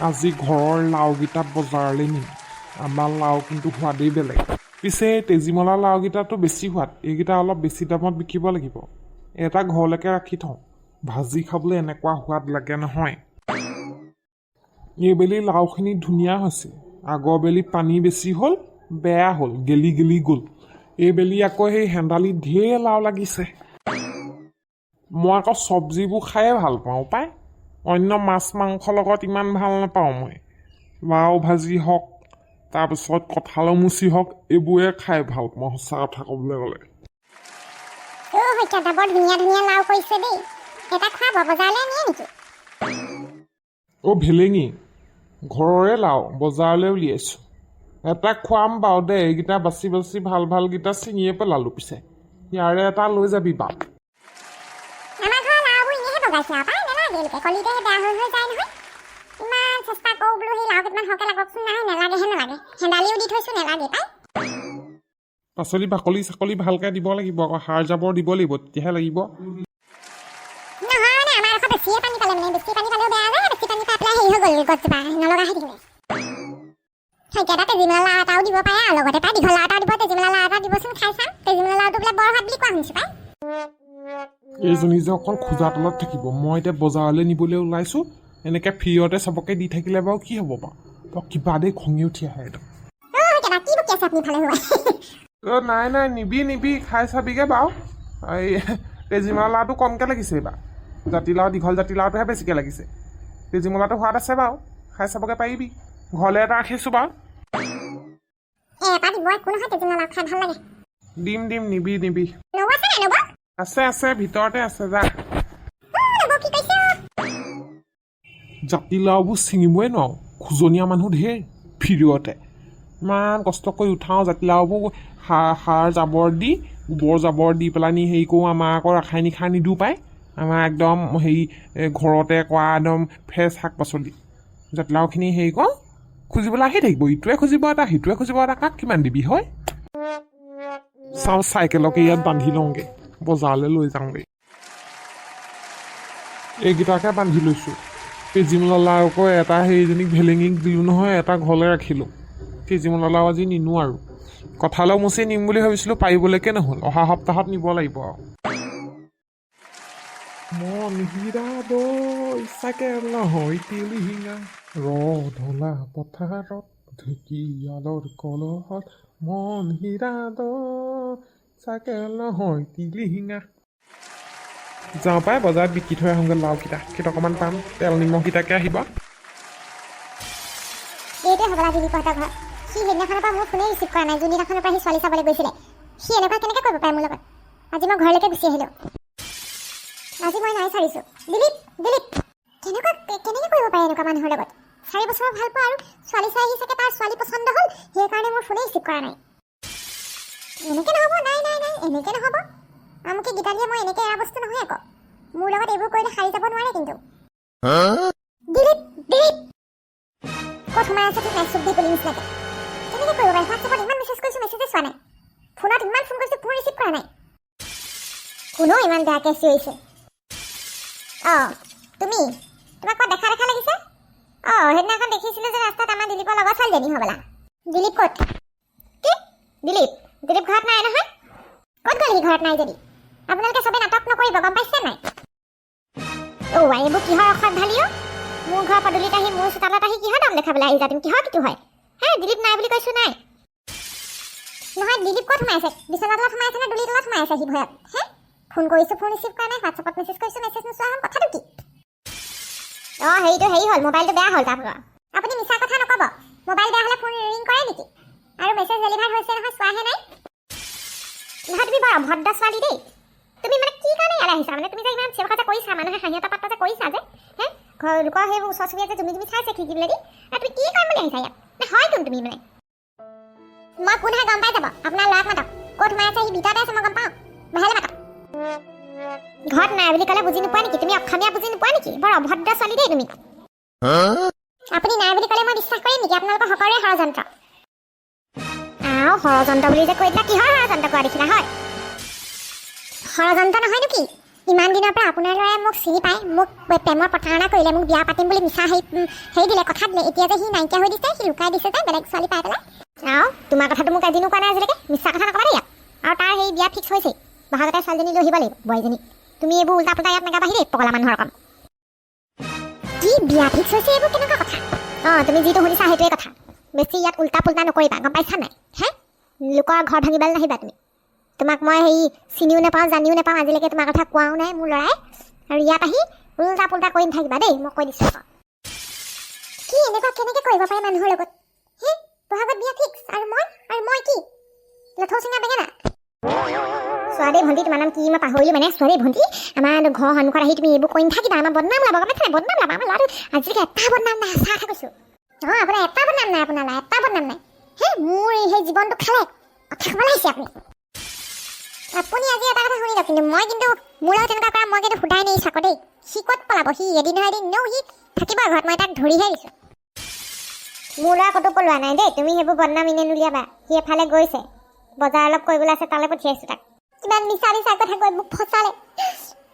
আজি ঘৰৰ লাওকেইটা বজাৰলৈ নিম। আমাৰ লাও কিন্তু সোৱাদেই বেলেগ। পিছে তেজীমলা লাওকেইটাতো বেছি সোৱাদ, এইকেইটা অলপ বেছি দামত বিকিব লাগিব। এটা ঘৰলৈকে ৰাখি থওঁ, ভাজি খাবলৈ এনেকুৱা সোৱাদ লাগে নহয়। এইবেলি লাওখিনি ধুনীয়া হৈছে, আগৰ বেলি পানী বেছি হ'ল, বেয়া হ'ল, গেলি গেলি গ'ল। এইবেলি আকৌ সেই হেন্দালিত ঢেৰ লাও লাগিছে। মই আকৌ চব্জিবোৰ খায়ে ভাল পাওঁ পাই, অন্য মাছ মাংসৰ লগত ইমান ভাল নাপাওঁ মই। লাও ভাজি হওক, তাৰপিছত কঁঠালৰ মুচি হওক, এইবোৰে খাই ভাল পাওঁ সঁচা কথা ক'বলৈ গ'লে। বৰ ধুনীয়া ধুনীয়া লাও কৰিছে দেই, এটা খোৱাব, বজাৰলৈ নিয়ে নেকি? ভেলেঙি, ঘৰৰে লাও বজাৰলৈ উলিয়াইছোঁ। এটা খুৱাম বাৰু দে, এইকেইটা বাচি বাচি ভাল ভালকেইটা ছিঙিয়ে পেলালোঁ। পিছে ইয়াৰে এটা লৈ যাবি বাপ। আমাৰ ঘৰৰ লাওবোৰ এনেহে বগাইছে আৰু পাই, নেলাগে এনেকৈ কলিতেহে বেয়া হৈ যায় নহয়। ইমান চেষ্টা কৰোঁ বোলো সেই লাও কেইটামান সৰহকৈ লাগকচোন, নাই নেলাগেহে নেলাগে। হেন্দালিও দি থৈছোঁ, নেলাগে পাই। পাচলি বাকলি চাকলি ভালকৈ দিব লাগিব, আকৌ সাৰ জাবৰ দিব লাগিব, তেতিয়াহে লাগিব। নহয় মানে আমাৰ আকৌ বেছিয়ে পানী পালে, মানে বেছি পানী পালেও বেয়া যায়, বেছি পানী পাই পেলাই হেৰি হৈ গ'ল গছজোপা, নলগা হৈ থাকিলে। সেইকেইটা তেজীমলা লাও এটাও দিব পাৰে, আৰু লগতে পাই দীঘল লাও এটাও দিব, তেজীমলা লাও এটা দিবচোন, খাই চাম। তেজীমলা লাওটো বোলে বৰ সোৱাদ বুলি কোৱা শুনিছোঁ পাই। এইজনী যে অকল খোজা তলত থাকিব। মই এতিয়া বজাৰলৈ নিবলৈ ওলাইছোঁ, এনেকৈ ফ্ৰীয়তে চবকে দি থাকিলে বাৰু কি হ'ব বাৰু, কিবা দেই খঙি উঠি আহে একদম। কি বকি আছে আপুনি ভালে হোৱা? নাই নাই, নিবি খাই চাবিগৈ বাৰু। এই তেজীমলা লাওটো কমকৈ লাগিছে এইবাৰ, জাতিলাও দীঘল জাতিলাওটোহে বেছিকৈ লাগিছে। তেজীমলাটো সোৱাদ আছে বাৰু, খাই চাবগৈ পাৰিবি। ঘৰলৈ এটা ৰাখিছোঁ বাৰু। এটা দিব, একো নহয়, তেজীমলা লাও খাই ভাল লাগে। দিম নিবি। নবৌ আছে নাই নবৌ? আছে ভিতৰতে আছে, যা। নবৌ কি কৈছে? জাতিলাওবোৰ ছিঙিবই নোৱাৰোঁ, খোজনীয়া মানুহ ধেৰ ফিৰিয়তে। ইমান কষ্ট কৰি উঠাওঁ জাতিলাওবোৰ, সাৰ জাবৰ দি, গোবৰ জাবৰ দি পেলাই নি হেৰি কৰোঁ। আমাৰ আকৌ ৰাসায়নিক সাৰ নিদিওঁ পায়, আমাৰ একদম হেৰি ঘৰতে কৰা একদম ফ্ৰেছ শাক পাচলি। জাতিলাওখিনি হেৰি কৰোঁ, খুজিবলৈ আহি থাকিব, ইটোৱে খুজিব এটা, সিটোৱে খুজিব এটা, কাক কিমান দিবি হয়। চাওঁ চাইকেলকে ইয়াত বান্ধি লওঁগৈ, বজাৰলৈ লৈ যাওঁগৈ। এইকেইটাকে বান্ধি লৈছোঁ। তেজীমলা লাও আকৌ এটা সেইজনীক ভেলেঙিক দিলোঁ নহয়, এটা ঘৰলৈ ৰাখিলোঁ। তেজীমলা লাও আজি নিনো আৰু। কঁঠালৰ মুচি নিম বুলি ভাবিছিলোঁ, পাৰিবলৈকে নহ'ল। অহা সপ্তাহত নিব লাগিব আৰু। মন হীৰা দৈ চাকেল নহয় তিলিঙা, ৰধলা পথাৰত ঢেকীয়ালৰ কলহত, মন হীৰা দৈ চাকেল নহয় তিলিঙা। যাওঁ পাই বজাৰত বিকি থৈ আহোঁগৈ লাওকেইটা, কেইটকামান পাম, তেল নিমখকেইটাকে আহিব। এইটোৱে হ'বলা দিলীপহঁতৰ ঘৰ। সি সেইদিনাখনৰ পৰা মোৰ ফোনেই ৰিচিভ কৰা নাই, যোনদিনাখনৰ পৰা সি ছোৱালী চাবলৈ গৈছিলে। সি এনেকুৱা কেনেকৈ কৰিব পাৰে মোৰ লগত? আজি মই ঘৰলৈকে গুচি আহিলোঁ। আজি মই নাই চাৰিছোঁ। দিলীপ কেনেকৈ কৰিব পাৰে এনেকুৱা মানুহৰ লগত? 4 বছৰ ভাল পোৱা আৰু ছোৱালী চাই আহি চাগে তাৰ ছোৱালী পচন্দ হ'ল, সেইকাৰণে মোৰ ফোনেই ৰিচিভ কৰা নাই। এনেকৈ নহ'ব, নাই এনেকৈ নহ'ব। আমুকে গীতালীয়ে মই এনেকৈ এৰা বস্তু নহয় আকৌ। মোৰ লগত এইবোৰ কৰিলে সাৰি যাব নোৱাৰে কিন্তু। দিলীপ ক'ত সোমাই আছে ঠিক নাই, চুপ দি পুলিচ লাগে। কেনেকৈ কৰিব পাৰে? হোৱাটছএপত ইমান মেছেজ কৰিছোঁ, মেছেজে চোৱা নাই। ফোনত ইমান ফোন কৰিছোঁ, ফোন ৰিচিভ কৰা নাই। কোনেও ইমান বেয়াকৈ চিঞৰিছে। তুমি তোমাক ক'ত দেখা লাগিছে? সেইদিনাখন দেখিছিলোঁ যে ৰাস্তাত আমাৰ দিলীপৰ লগত ছোৱালীজনী হ'বলা। দিলীপ ক'ত? কি দিলীপ ঘৰত নাই নহয়? ক'ত গ'ল সি ঘৰত নাই যদি? আপোনালোকে চবেই নাটক নকৰিব, গম পাইছে নাই? এইবোৰ কিহৰ অসৎ ঢালি? মোৰ ঘৰৰ পদূলিত আহি, মোৰ চোতালত আহি কিহৰ দম দেখাবলৈ আহিছা তুমি? কিহৰ কিটো হয়? দিলীপ নাই বুলি কৈছোঁ নাই। নহয়, দিলীপ ক'ত সোমাই আছে? বিচনা তলত সোমাই আছে নে দুলি তলত সোমাই আছে সি ভয়ত? ফোন কৰিছোঁ, ফোন ৰিচিভ কৰা নাই, হোৱাটছএপত মেছেজ কৰিছোঁ, মেছেজ নোচোৱা হ'ল, কথাটো কি? হেৰি হ'ল, মোবাইলটো বেয়া হ'ল তাৰ পৰা। আপুনি মিছা কথা নক'ব। মোবাইল বেয়া হ'লে ফোন ৰিং কৰে নেকি? আৰু মেছেজ ডেলিভাৰ হৈছে নহয়, চোৱাহে নাই। নহয়, তুমি বৰ অভদ্ৰ ছোৱালী দেই। তুমি মানে কি কাৰণে ইয়ালৈ আহিছা? মানে তুমি যে ইমান চিঞৰ খা কৰিছা, মানুহে হাঁহিয়তা পাত্তা যে কৰিছা যে, ঘৰৰ লোকৰ সেইবোৰ ওচৰ চুবুৰীয়া যে তুমি চাইছে খিৰিকিলৈ দি, তুমি কি কৰিম বুলি আহিছা ইয়াত? হয় কোন তুমি মানে? মই কোন হয় গম পাই যাব। আপোনাৰ ল'ৰাক মাতক, ক'ত সোমাই আছে? সি ভিতৰতে আছে, মই গম পাওঁ। বাহিৰলৈ মাতক। ঘৰত নাই বুলি ক'লে বুজি নোপোৱা নেকি? তুমি অসমীয়া বুজি নোপোৱা নেকি? বৰ অভদ্ৰ ছোৱালী দেই তুমি। আপুনি নাই বুলি ক'লে মই বিশ্বাস কৰিম নেকি? আপোনালোকৰ সকলোৰে ষড়যন্ত্ৰ। ষড়যন্ত্ৰ বুলি যে কৈ দিলা, কিহৰ ষড়যন্ত্ৰ কৰা দেখিলা হয়? ষড়যন্ত্ৰ নহয়নো কি? ইমান দিনৰ পৰা আপোনাৰ ল'ৰাই মোক চিনি পায়, মোক প্ৰেমৰ প্ৰতাৰণা কৰিলে, মোক বিয়া পাতিম বুলি মিছা হেৰি দিলে, কথা দিলে। এতিয়া যে সি নাইকিয়া হৈ দিছে, সি লুকাই দিছে যে বেলেগ ছোৱালী পাই পেলাই। আৰু তোমাৰ কথাটো মোক এদিনো কোৱা নাই আজিলৈকে, মিছা কথা নকবা দেই ইয়াত। আৰু তাৰ সেই বিয়া ফিক্স হৈছে, বহাগতে ছোৱালীজনী লৈ আহিব লাগিব, বোৱাৰীজনী। তুমি এইবোৰ উল্টা পুল্টা ইয়াত নাগাবাহি দেই, পগলা মানুহৰ কাম। কি বিয়া ফিক্স হৈছে, এইবোৰ কেনেকুৱা কথা? তুমি যিটো শুনিছা সেইটোৱে কথা। বেছি ইয়াত উল্টা পুল্টা নকৰিবা, গম পাইছা নাই? হে, লোকৰ ঘৰ ভাঙিবলৈ নাহিবা তুমি। তোমাক মই হেৰি চিনিও নাপাওঁ, জানিও নাপাওঁ, আজিলৈকে তোমাৰ কথা কোৱাও নাই মোৰ ল'ৰাই। আৰু ইয়াত আহি উল্টা পুল্টা কৰি নাথাকিবা দেই, মই কৈ দিছোঁ। কি এনেকুৱা কেনেকৈ কৰিব পাৰে মানুহৰ লগত? হে, বহাগত বিয়া ফিক্স, আৰু মই কি লথৌ চিঙা বেঙেনা? ছোৱালী ভণ্টি, তোমাৰ নাম কি মই পাহৰিলোঁ মানে। ছোৱালী ভণ্টি, আমাৰ ঘৰৰ সন্মুখত আহি তুমি এইবোৰ কৈ নাথাকিবা, আমাৰ বদনাম ওলাব, গম পাইছা নাই? বদনাম ওলাব। আমাৰ ল'ৰাটো আজিলৈকে এটা বদনাম নাই, সঁচা কথা কৈছোঁ। আপোনাৰ এটা বদনাম নাই, আপোনাৰ ল'ৰা এটা বদনাম নাই। হে, মোৰ সেই জীৱনটো খালে কথা ক'ব লাগিছে আপুনি। আপুনি আজি এটা কথা শুনি লওক, কিন্তু মই কিন্তু মোৰ লগত তেনেকুৱা কৰা মই কিন্তু সোধাই নেই চাকো দেই। সি ক'ত পলাব? সি এদিন নহয় এদিন সি থাকিব ঘৰত, মই তাক ধৰিহে দিছোঁ। মোৰ ল'ৰা ক'তো পলোৱা নাই দেই, তুমি সেইবোৰ বদনাম এনে নুলিয়াবা। সি এফালে গৈছে, বজাৰ অলপ কৰিবলৈ আছে, তালৈ পঠিয়াইছোঁ তাক। কিমান মিছা মিছা কথা কৈ মোক ফচালে।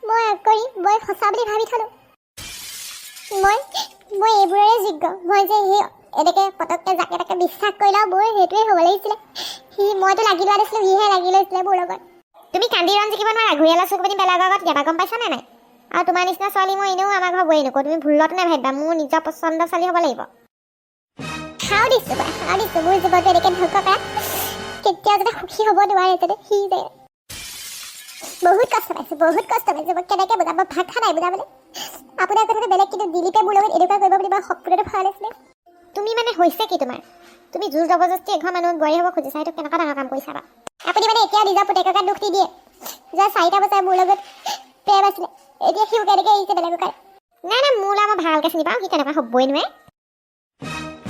মই সঁচা বুলি ভাবি থলোঁ। মই এইবোৰৰে যোগ্য। মই যে সেই এনেকৈ পটককৈ যাকে তাকে বিশ্বাস কৰিলেও মোৰ সেইটোৱে হ'ব লাগিছিলে। মইতো লাগি লোৱা দিছিলোঁ, সিহে লাগি লৈছিলে মোৰ লগত। তুমি কান্দি ৰণ জিকিব নোৱাৰা, ঘূৰিয়ালা চকু পানী বেলেগৰ আগত যাবা, গম পাইছা নে নাই? আৰু তোমাৰ নিচিনা ছোৱালী মই এনেও আমাৰ ঘৰ বহি নকওঁ, তুমি ভুলতো নাভাবিবা, মোৰ নিজৰ পচন্দ ছোৱালী হ'ব লাগিব। সাও দিছোঁ, মোৰ জীৱনটো এনেকৈ ধ্বংস কৰা কেতিয়াও যাতে সুখী হ'ব নোৱাৰে যাতে। সি যে বহুত কষ্ট পাইছোঁ, মই কেনেকৈ বুজাম? মই ভাষা নাই বুজাবলৈ। আপোনাৰ কথাটো বেলেগ, কিন্তু দিলীপে মোৰ লগত এনেকুৱা কৰিব বুলি মই সপোনতো ভবা নাছিলোঁ। তুমি মানে হৈছে কি তোমাৰ? তুমি জোৰ জবৰদস্তি এঘৰ মানুহক বোৱাৰী হ'ব খুজিছা, সেইটো কেনেকুৱা ডাঙৰ কাম কৰিছা বা? আপুনি মানে এতিয়াও নিজৰ পুতেককে দুখ দি দিয়ে যে 4টা বছৰ মোৰ লগত প্ৰেম আছিলে, এতিয়া সিও কেনেকৈ এৰিছে বেলেগৰ কাৰণে। নাই, মোৰ ল'ৰা মই ভালকৈ চিনি পাওঁ, সি তেনেকুৱা হ'বই নোৱাৰে।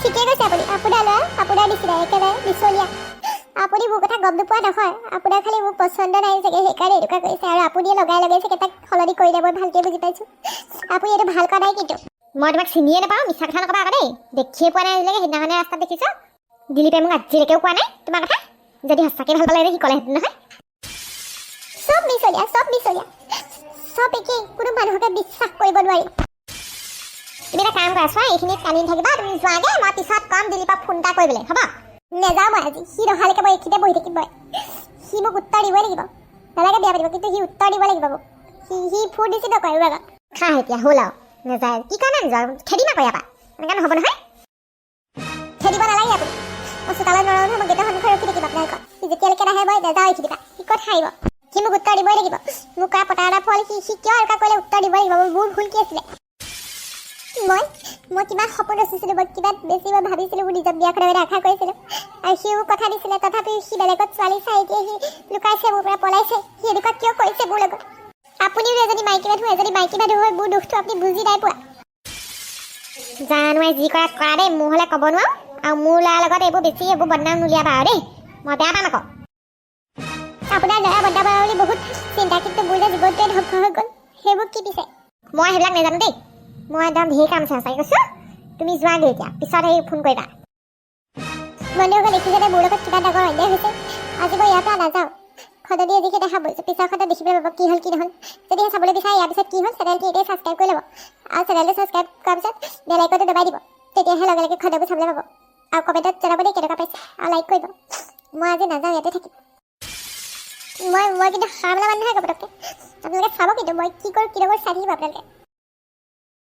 ঠিকেই কৈছে আপুনি, আপোনাৰ ল'ৰা আপোনাৰ নিচিনা একেবাৰে বিচলীয়া। আপুনি মোৰ কথা গম নোপোৱা নহয়, আপোনাৰ খালি মোক পচন্দ নাই চাগে, সেইকাৰণে এনেকুৱা কৰিছে। আৰু আপুনিয়ে লগাই চাগে তাক সলনি কৰিলে, মই ভালকৈ বুজি পাইছোঁ। আপুনি এইটো ভাল কৰা নাই, কিন্তু মই তোমাক চিনিয়ে নাপাওঁ, মিছা কথা নকবা আকৌ দেই। দেখিয়ে পোৱা নাই আজিলৈকে, সেইদিনাখনে ৰাস্তাত দেখিছ। দিলীপে মোক আজিলৈকেও কোৱা নাই তোমাৰ কথা। যদি সঁচাকৈ ভাল পালে সি ক'লেহেঁতেন নহয়। চব মিছলীয়া, চব একেই, কোনো মানুহকে বিশ্বাস কৰিব নোৱাৰি। তুমি এটা কাম কৰা, চোৱা এইখিনিত কান্দি থাকিবা, তুমি যোৱাগে, মই পিছত কম দিলীপক ফোন এটা কৰিবলৈ, হ'ব? নেযাওঁ মই আজি, সি নহালৈকে মই এইখিনিতে বহি থাকিম। সি মোক উত্তৰ দিবই লাগিব, নালাগে বিয়া পাতিব, কিন্তু সি উত্তৰ দিব লাগিব মোক। সি ফূৰ্তি নকৰে মোৰ আগত। খা এতিয়া হ'ল আৰু নেযায়, কি কাৰণে নেযাওঁ? খেদিম আকৌ ইয়াৰ পৰা, এনেকৈ নহ'ব নহয়। খেদিব নালাগে আপুনি, মই চোতালত নৰওঁ নহয়, মই গেটৰ সন্মুখত ৰখি থাকিম আপোনালোকৰ। সি যেতিয়ালৈকে নাহে মই নেযাওঁ এইখিনি পৰা। সি ক'ত হাৰিব? সি মোক উত্তৰ দিবই লাগিব। মোক কৰা প্ৰতাৰণা ফল সি কিয় এনেকুৱা কৰিলে উত্তৰ দিবই লাগিব। মোৰ ভুল কি আছিলে? মই কিমান সপোন ৰচিছিলোঁ, মই কিমান বেছি মই ভাবিছিলোঁ, মোৰ নিজৰ বিয়াখনৰ বাবে আশা কৰিছিলোঁ। আৰু সিও কথা দিছিলে, তথাপিও সি বেলেগত ছোৱালী চাই এতিয়া সি লুকাইছে, মোৰ পৰা পলাইছে। সি এনেকুৱা কিয় কৰিছে মোৰ লগত? আপুনিও এজনী মাইকী মানুহ হৈ মোৰ দুখটো আপুনি বুজি নাই পোৱা। জানো যি কৰা দেই, মোৰ হ'লে ক'ব নোৱাৰো। আৰু মোৰ ল'ৰাৰ লগত এইবোৰ বদনাম নুলিয়াবা আৰু দেই, মই বেয়া পাম আকৌ। আপোনাৰ ল'ৰা বদনাম বুলি বহুত চিন্তা, কিন্তু মোৰ যে জীৱনটোৱে ধ্বংস হৈ গ'ল। সেইবোৰ কি পিছে? মই সেইবিলাক নাজানো দেই, মই একদম ঢেৰ কাম আছে সঁচাকৈ কৈছোঁ। তুমি যোৱাগৈ এতিয়া, পিছত ফোন কৰিবা। বন্ধুসকল দেখিছে যে মোৰ লগত কিবা ডাঙৰ অন্যায় হৈছে। আজি মই ইয়াৰ পৰা নাযাওঁ, খদনী এদিকে দেখা পাইছোঁ, পিছৰ খতে দেখিবলৈ পাব কি হ'ল কি নহ'ল। যদিহে চাবলৈ বিচাৰে ইয়াৰ পিছত কি হ'ল, চেনেলটো এতিয়াই ছাবস্ক্ৰাইব কৰি ল'ব। আৰু চেনেলটো ছাবস্ক্ৰাইব কৰাৰ পিছত বেল আইকনটো দবাই দিব, তেতিয়াহে লগে লগে খদবোৰ চাবলৈ পাব। আৰু কমেণ্টত জনাব দেই কেনেকুৱা পাইছে, আৰু লাইক কৰিব। মই আজি নাযাওঁ, ইয়াতে থাকিম। মই কিন্তু সাৰ মেলা মানুহ নহয় পটককৈ, আপোনালোকে চাব, কিন্তু মই কি কৰোঁ কি নকৰোঁ চাই থাকিব আপোনালোকে।